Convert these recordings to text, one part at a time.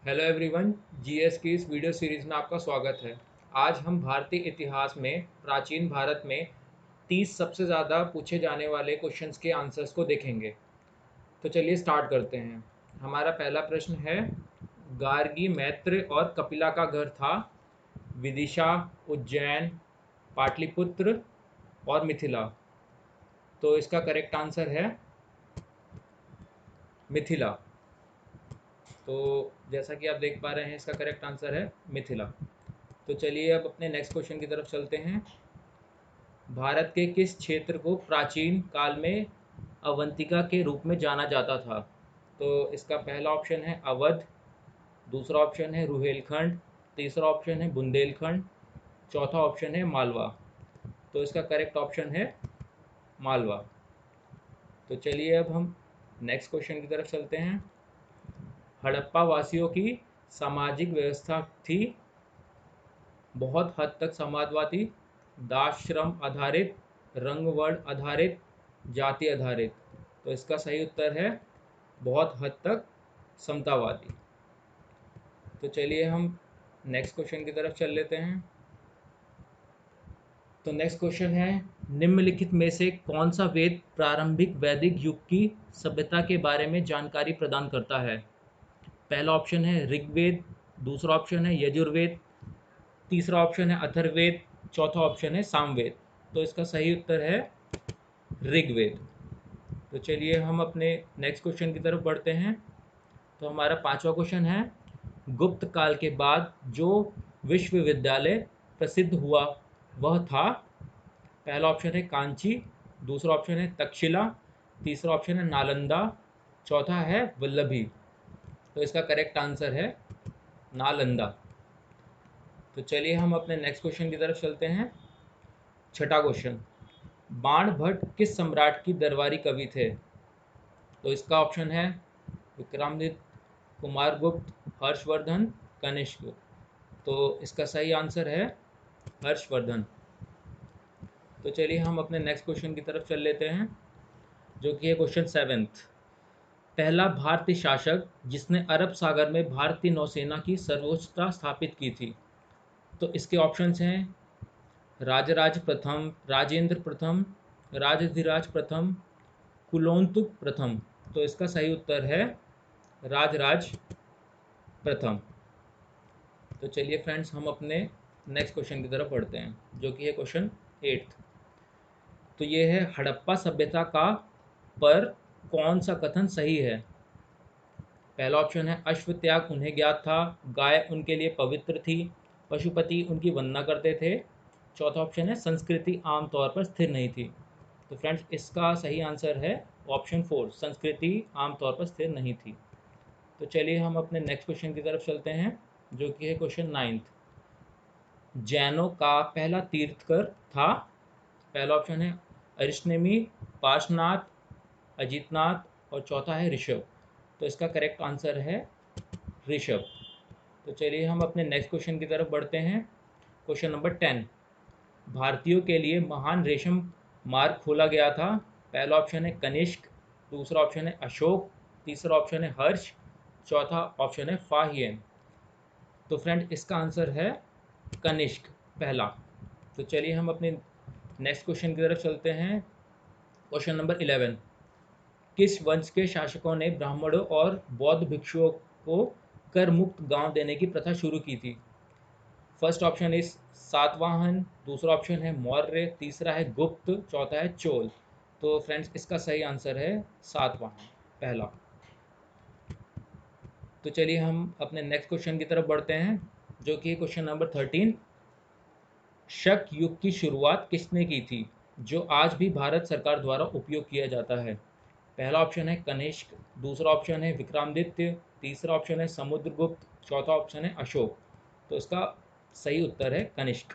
Hello everyone. GS की इस video series में आपका स्वागत है। आज हम भारतीय इतिहास में प्राचीन भारत में 30 सबसे ज़्यादा पूछे जाने वाले क्वेश्चंस के आंसर्स को देखेंगे। तो चलिए स्टार्ट करते हैं। हमारा पहला प्रश्न है, गार्गी, मैत्र और कपिला का घर था विदिशा, उज्जैन, पाटलिपुत्र और मिथिला। तो इसका करेक्ट आंसर है मिथिला। तो जैसा कि आप देख पा रहे हैं, इसका करेक्ट आंसर है मिथिला। तो चलिए अब अपने नेक्स्ट क्वेश्चन की तरफ चलते हैं। भारत के किस क्षेत्र को प्राचीन काल में अवंतिका के रूप में जाना जाता था? तो इसका पहला ऑप्शन है अवध, दूसरा ऑप्शन है रुहेलखंड, तीसरा ऑप्शन है बुंदेलखंड, चौथा ऑप्शन है मालवा। तो इसका करेक्ट ऑप्शन है मालवा। तो चलिए अब हम नेक्स्ट क्वेश्चन की तरफ चलते हैं। हड़प्पा वासियों की सामाजिक व्यवस्था थी बहुत हद तक समाजवादी, दाश्रम आधारित, रंग वर्ण आधारित, जाति आधारित। तो इसका सही उत्तर है बहुत हद तक समतावादी। तो चलिए हम नेक्स्ट क्वेश्चन की तरफ चल लेते हैं। तो नेक्स्ट क्वेश्चन है, निम्नलिखित में से कौन सा वेद प्रारंभिक वैदिक युग की सभ्यता के बारे में जानकारी प्रदान करता है? पहला ऑप्शन है ऋग्वेद, दूसरा ऑप्शन है यजुर्वेद, तीसरा ऑप्शन है अथर्ववेद, चौथा ऑप्शन है सामवेद। तो इसका सही उत्तर है ऋग्वेद। तो चलिए हम अपने नेक्स्ट क्वेश्चन की तरफ बढ़ते हैं। तो हमारा पांचवा क्वेश्चन है, गुप्त काल के बाद जो विश्वविद्यालय प्रसिद्ध हुआ वह था? पहला ऑप्शन है कांची, दूसरा ऑप्शन है तक्षशिला, तीसरा ऑप्शन है नालंदा, चौथा है वल्लभी। तो इसका करेक्ट आंसर है नालंदा। तो चलिए हम अपने नेक्स्ट क्वेश्चन की तरफ चलते हैं। छठा क्वेश्चन, बाणभट्ट किस सम्राट की दरबारी कवि थे? तो इसका ऑप्शन है विक्रमादित्य, कुमारगुप्त, हर्षवर्धन, कनिष्क। तो इसका सही आंसर है हर्षवर्धन। तो चलिए हम अपने नेक्स्ट क्वेश्चन की तरफ चल लेते हैं, जो कि है क्वेश्चन सेवेंथ। पहला भारतीय शासक जिसने अरब सागर में भारतीय नौसेना की सर्वोच्चता स्थापित की थी? तो इसके ऑप्शंस हैं राजराज प्रथम, राजेंद्र प्रथम, राजाधिराज प्रथम, कुलोत्तुंग प्रथम। तो इसका सही उत्तर है राजराज प्रथम। तो चलिए फ्रेंड्स, हम अपने नेक्स्ट क्वेश्चन की तरफ बढ़ते हैं, जो कि है क्वेश्चन एट्थ। तो ये है, हड़प्पा सभ्यता का पर कौन सा कथन सही है? पहला ऑप्शन है अश्व त्याग उन्हें ज्ञात था, गाय उनके लिए पवित्र थी, पशुपति उनकी वंदना करते थे, चौथा ऑप्शन है संस्कृति आमतौर पर स्थिर नहीं थी। तो फ्रेंड्स, इसका सही आंसर है ऑप्शन 4, संस्कृति आमतौर पर स्थिर नहीं थी। तो चलिए हम अपने नेक्स्ट क्वेश्चन की तरफ चलते हैं, जो कि है क्वेश्चन नाइन्थ। जैनों का पहला तीर्थकर था? पहला ऑप्शन है अरिष्टनेमी, पार्श्वनाथ, अजितनाथ और चौथा है ऋषभ। तो इसका करेक्ट आंसर है ऋषभ। तो चलिए हम अपने नेक्स्ट क्वेश्चन की तरफ बढ़ते हैं। क्वेश्चन नंबर 10, भारतीयों के लिए महान रेशम मार्ग खोला गया था? पहला ऑप्शन है कनिष्क, दूसरा ऑप्शन है अशोक, तीसरा ऑप्शन है हर्ष, चौथा ऑप्शन है फाहियन। तो फ्रेंड, इसका आंसर है कनिष्क पहला। तो चलिए हम अपने नेक्स्ट क्वेश्चन की तरफ चलते हैं। क्वेश्चन नंबर 11, किस वंश के शासकों ने ब्राह्मणों और बौद्ध भिक्षुओं को कर मुक्त गांव देने की प्रथा शुरू की थी? फर्स्ट ऑप्शन इज सातवाहन, दूसरा ऑप्शन है मौर्य, तीसरा है गुप्त, चौथा है चोल। तो फ्रेंड्स, इसका सही आंसर है सातवाहन पहला। तो चलिए हम अपने नेक्स्ट क्वेश्चन की तरफ बढ़ते हैं, जो कि क्वेश्चन नंबर 13, शक युग की शुरुआत किसने की थी, जो आज भी भारत सरकार द्वारा उपयोग किया जाता है? पहला ऑप्शन है कनिष्क, दूसरा ऑप्शन है विक्रमादित्य, तीसरा ऑप्शन है समुद्रगुप्त, चौथा ऑप्शन है अशोक। तो इसका सही उत्तर है कनिष्क।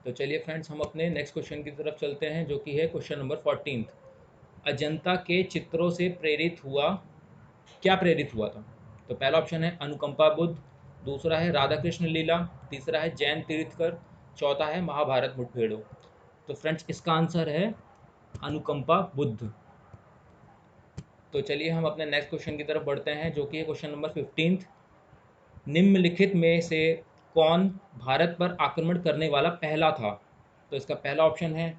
तो चलिए फ्रेंड्स, हम अपने नेक्स्ट क्वेश्चन की तरफ चलते हैं, जो कि है क्वेश्चन नंबर 14। अजंता के चित्रों से प्रेरित हुआ, क्या प्रेरित हुआ था? तो पहला ऑप्शन है अनुकंपा बुद्ध, दूसरा है राधा कृष्ण लीला, तीसरा है जैन तीर्थकर, चौथा है महाभारत मुठभेड़ों। तो फ्रेंड्स, इसका आंसर है अनुकंपा बुद्ध। तो चलिए हम अपने नेक्स्ट क्वेश्चन की तरफ बढ़ते हैं, जो कि है क्वेश्चन नंबर 15। निम्नलिखित में से कौन भारत पर आक्रमण करने वाला पहला था? तो इसका पहला ऑप्शन है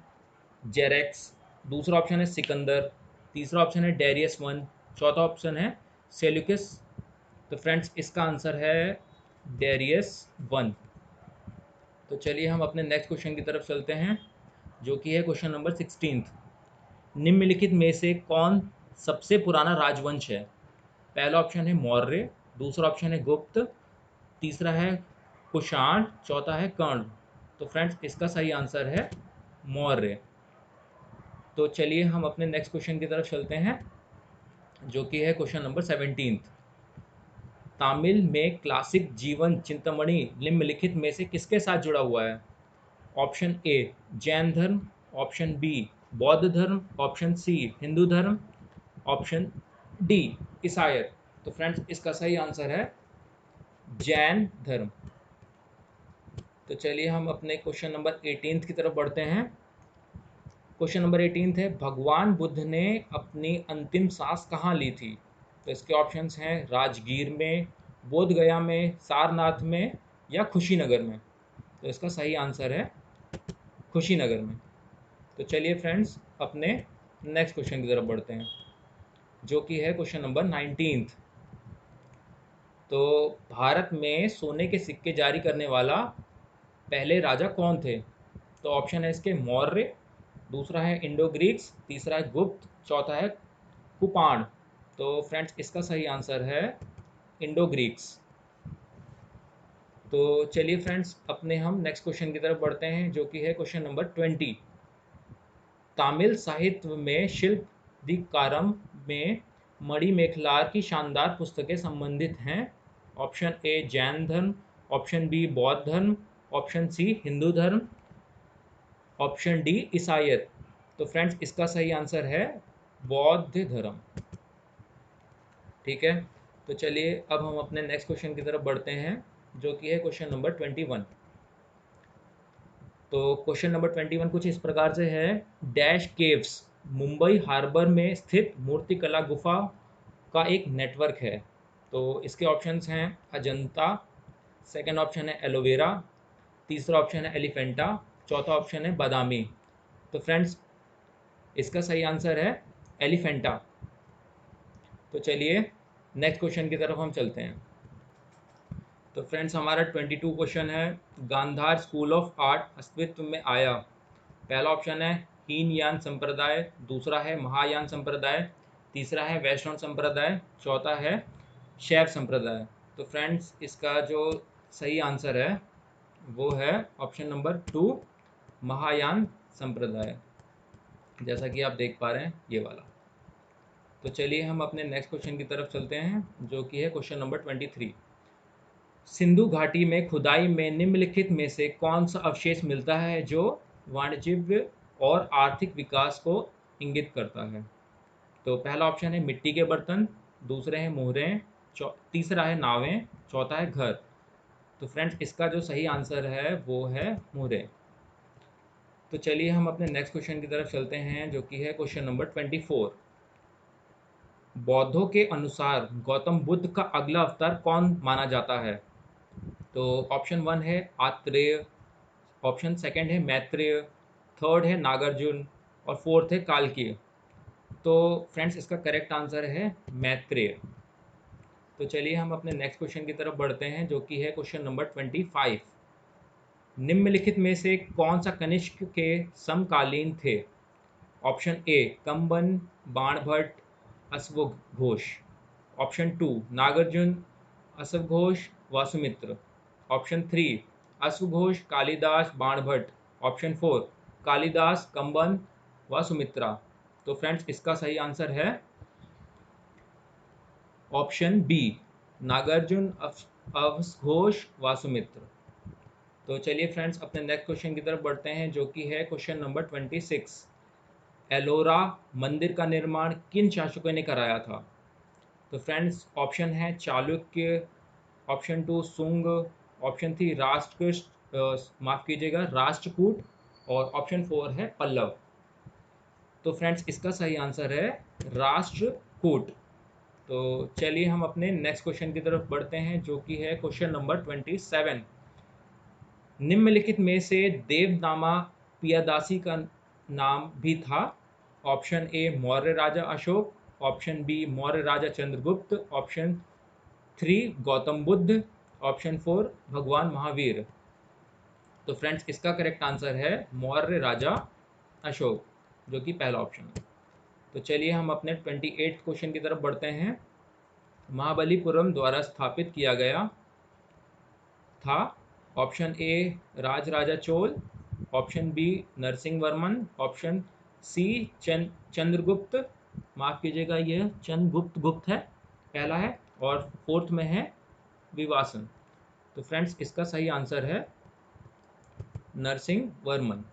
जेरेक्स, दूसरा ऑप्शन है सिकंदर, तीसरा ऑप्शन है डेरियस वन, चौथा ऑप्शन है सेल्यूकस। तो फ्रेंड्स इसका आंसर है डेरियस वन। तो चलिए हम अपने नेक्स्ट क्वेश्चन की तरफ चलते हैं, जो कि है क्वेश्चन नंबर 16। निम्नलिखित में से कौन सबसे पुराना राजवंश है? पहला ऑप्शन है मौर्य, दूसरा ऑप्शन है गुप्त, तीसरा है कुषाण, चौथा है कर्ण। तो फ्रेंड्स इसका सही आंसर है मौर्य। तो चलिए हम अपने नेक्स्ट क्वेश्चन की तरफ चलते हैं, जो कि है क्वेश्चन नंबर 17। तामिल में क्लासिक जीवन चिंतामणि निम्नलिखित में से किसके साथ जुड़ा हुआ है? ऑप्शन ए जैन धर्म, ऑप्शन बी बौद्ध धर्म, ऑप्शन सी हिंदू धर्म, ऑप्शन डी ईसाई। तो फ्रेंड्स इसका सही आंसर है जैन धर्म। तो चलिए हम अपने क्वेश्चन नंबर 18 की तरफ बढ़ते हैं। क्वेश्चन नंबर 18 है भगवान बुद्ध ने अपनी अंतिम सांस कहाँ ली थी? तो इसके ऑप्शंस हैं राजगीर में, बोध गया में, सारनाथ में या कुशीनगर में। तो इसका सही आंसर है कुशीनगर में। तो चलिए फ्रेंड्स अपने नेक्स्ट क्वेश्चन की तरफ बढ़ते हैं, जो कि है क्वेश्चन नंबर 19। तो भारत में सोने के सिक्के जारी करने वाला पहले राजा कौन थे? तो ऑप्शन है इसके मौर्य, दूसरा है इंडो ग्रीक्स, तीसरा है गुप्त, चौथा है कुपाण। तो फ्रेंड्स इसका सही आंसर है इंडो ग्रीक्स। तो चलिए फ्रेंड्स अपने हम नेक्स्ट क्वेश्चन की तरफ बढ़ते हैं, जो कि है क्वेश्चन नंबर 20। तमिल साहित्य में शिल्प दिकारम में मणिमेखलार की शानदार पुस्तकें संबंधित हैं। ऑप्शन ए जैन धर्म, ऑप्शन बी बौद्ध धर्म, ऑप्शन सी हिंदू धर्म, ऑप्शन डी ईसाइयत। तो फ्रेंड्स इसका सही आंसर है बौद्ध धर्म। ठीक है, तो चलिए अब हम अपने नेक्स्ट क्वेश्चन की तरफ बढ़ते हैं, जो कि है क्वेश्चन नंबर 21। तो क्वेश्चन नंबर 21 कुछ इस प्रकार से है। डैश केव्स मुंबई हार्बर में स्थित मूर्तिकला गुफा का एक नेटवर्क है। तो इसके ऑप्शंस हैं अजंता, सेकंड ऑप्शन है एलोवेरा, तीसरा ऑप्शन है एलिफेंटा, चौथा ऑप्शन है बादामी। तो फ्रेंड्स इसका सही आंसर है एलिफेंटा। तो चलिए नेक्स्ट क्वेश्चन की तरफ हम चलते हैं। तो फ्रेंड्स हमारा 22 क्वेश्चन है, गांधार स्कूल ऑफ आर्ट अस्तित्व में आया? पहला ऑप्शन है हीनयान संप्रदाय, दूसरा है महायान संप्रदाय, तीसरा है वैष्णव संप्रदाय, चौथा है शैव संप्रदाय। तो फ्रेंड्स इसका जो सही आंसर है वो है ऑप्शन नंबर 2 महायान संप्रदाय, जैसा कि आप देख पा रहे हैं ये वाला। तो चलिए हम अपने नेक्स्ट क्वेश्चन की तरफ चलते हैं, जो कि है क्वेश्चन नंबर 23। सिंधु घाटी में खुदाई में निम्नलिखित में से कौन सा अवशेष मिलता है जो वाणिज्य और आर्थिक विकास को इंगित करता है? तो पहला ऑप्शन है मिट्टी के बर्तन, दूसरे हैं मोहरें, तीसरा है नावें, चौथा है घर। तो फ्रेंड्स इसका जो सही आंसर है वो है मोहरें। तो चलिए हम अपने नेक्स्ट क्वेश्चन की तरफ चलते हैं, जो कि है क्वेश्चन नंबर 24। बौद्धों के अनुसार गौतम बुद्ध का अगला अवतार कौन माना जाता है? तो ऑप्शन 1 है आत्रेय, ऑप्शन सेकंड है मैत्रेय, थर्ड है नागार्जुन और फोर्थ है कालकीय। तो फ्रेंड्स इसका करेक्ट आंसर है मैत्रेय। तो चलिए हम अपने नेक्स्ट क्वेश्चन की तरफ बढ़ते हैं, जो कि है क्वेश्चन नंबर 25। निम्नलिखित में से कौन सा कनिष्क के समकालीन थे? ऑप्शन ए कंबन, बाणभट्ट, अश्वघोष, ऑप्शन 2 नागार्जुन, अश्वघोष, वासुमित्र, ऑप्शन 3 अश्वघोष, कालिदास, बाणभट्ट, ऑप्शन 4 कालिदास, कंबन व सुमित्रा। तो फ्रेंड्स इसका सही आंसर है ऑप्शन बी नागार्जुन, अश्वघोष, वासुमित्र। तो चलिए फ्रेंड्स अपने नेक्स्ट क्वेश्चन की तरफ बढ़ते हैं, जो कि है क्वेश्चन नंबर 26। एलोरा मंदिर का निर्माण किन शासकों ने कराया था? तो फ्रेंड्स ऑप्शन है चालुक्य, ऑप्शन 2 सुंग, ऑप्शन 3 माफ कीजिएगा राष्ट्रकूट और ऑप्शन 4 है पल्लव। तो फ्रेंड्स इसका सही आंसर है राष्ट्रकूट। तो चलिए हम अपने नेक्स्ट क्वेश्चन की तरफ बढ़ते हैं, जो कि है क्वेश्चन नंबर 27। निम्नलिखित में से देवनामा पियादासी का नाम भी था। ऑप्शन ए मौर्य राजा अशोक, ऑप्शन बी मौर्य राजा चंद्रगुप्त, ऑप्शन 3 गौतम बुद्ध, ऑप्शन 4 भगवान महावीर। तो फ्रेंड्स इसका करेक्ट आंसर है मौर्य राजा अशोक, जो कि पहला ऑप्शन है। तो चलिए हम अपने 28 क्वेश्चन की तरफ बढ़ते हैं। महाबलीपुरम द्वारा स्थापित किया गया था। Option A Rajaraja Chola, option B Narasimha Varman, option C Chandragupta, माफ कीजिएगा ये चंद्रगुप्त गुप्त है पहला है, और फोर्थ में है विवासन। तो फ्रेंड्स इसका सही आंसर है नरसिंह वर्मन।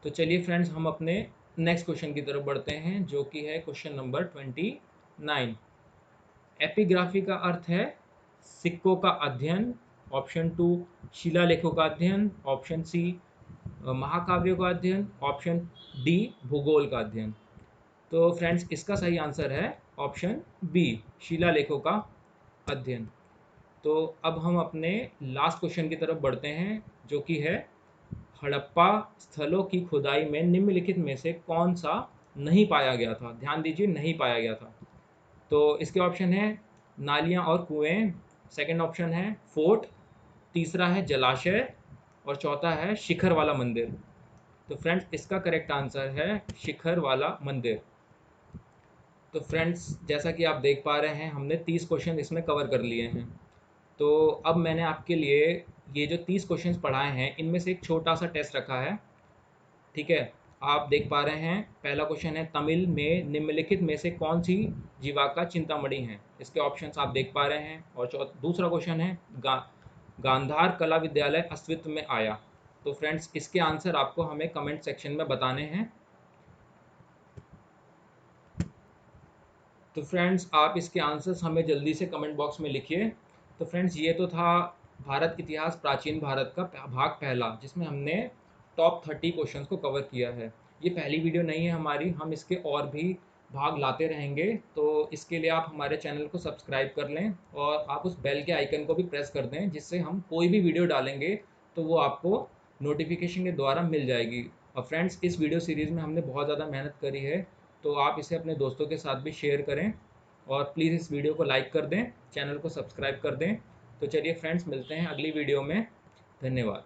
तो चलिए फ्रेंड्स हम अपने नेक्स्ट क्वेश्चन की तरफ बढ़ते हैं, जो कि है क्वेश्चन नंबर 29। एपिग्राफी का अर्थ है सिक्कों का अध्ययन। ऑप्शन 2 शिलालेखों का अध्ययन, ऑप्शन सी महाकाव्यों का अध्ययन, ऑप्शन डी भूगोल का अध्ययन। तो फ्रेंड्स इसका सही आंसर है ऑप्शन बी शिलालेखों का अध्ययन। तो अब हम अपने लास्ट क्वेश्चन की तरफ बढ़ते हैं, जो कि है हड़प्पा स्थलों की खुदाई में निम्नलिखित में से कौन सा नहीं पाया गया था। ध्यान दीजिए, नहीं पाया गया था। तो इसके ऑप्शन है नालियाँ और कुएं, सेकंड ऑप्शन है फोर्ट, तीसरा है जलाशय, और चौथा है शिखर वाला मंदिर। तो फ्रेंड्स इसका करेक्ट आंसर है शिखर वाला मंदिर। तो फ्रेंड्स जैसा कि आप देख पा रहे हैं, हमने 30 क्वेश्चन इसमें कवर कर लिए हैं। तो अब मैंने आपके लिए ये जो 30 क्वेश्चंस पढ़ाए हैं, इनमें से एक छोटा सा टेस्ट रखा है। ठीक है, आप देख पा रहे हैं पहला क्वेश्चन है तमिल में निम्नलिखित में से कौन सी जीविका चिंतामणि है। इसके ऑप्शंस आप देख पा रहे हैं। और दूसरा क्वेश्चन है गांधार कला विद्यालय अस्तित्व में आया। तो फ्रेंड्स इसके आंसर आपको हमें कमेंट सेक्शन में बताने हैं। तो फ्रेंड्स आप इसके आंसर्स हमें जल्दी से कमेंट बॉक्स में लिखिए। तो फ्रेंड्स ये तो था भारत इतिहास प्राचीन भारत का भाग पहला, जिसमें हमने टॉप 30 क्वेश्चंस को कवर किया है। ये पहली वीडियो नहीं है हमारी, हम इसके और भी भाग लाते रहेंगे। तो इसके लिए आप हमारे चैनल को सब्सक्राइब कर लें और आप उस बेल के आइकन को भी प्रेस कर दें, जिससे हम कोई भी वीडियो डालेंगे तो वो आपको नोटिफिकेशन के द्वारा मिल जाएगी। और फ्रेंड्स इस वीडियो सीरीज़ में हमने बहुत ज़्यादा मेहनत करी है, तो आप इसे अपने दोस्तों के साथ भी शेयर करें और प्लीज़ इस वीडियो को लाइक कर दें, चैनल को सब्सक्राइब कर दें। तो चलिए फ्रेंड्स मिलते हैं अगली वीडियो में। धन्यवाद।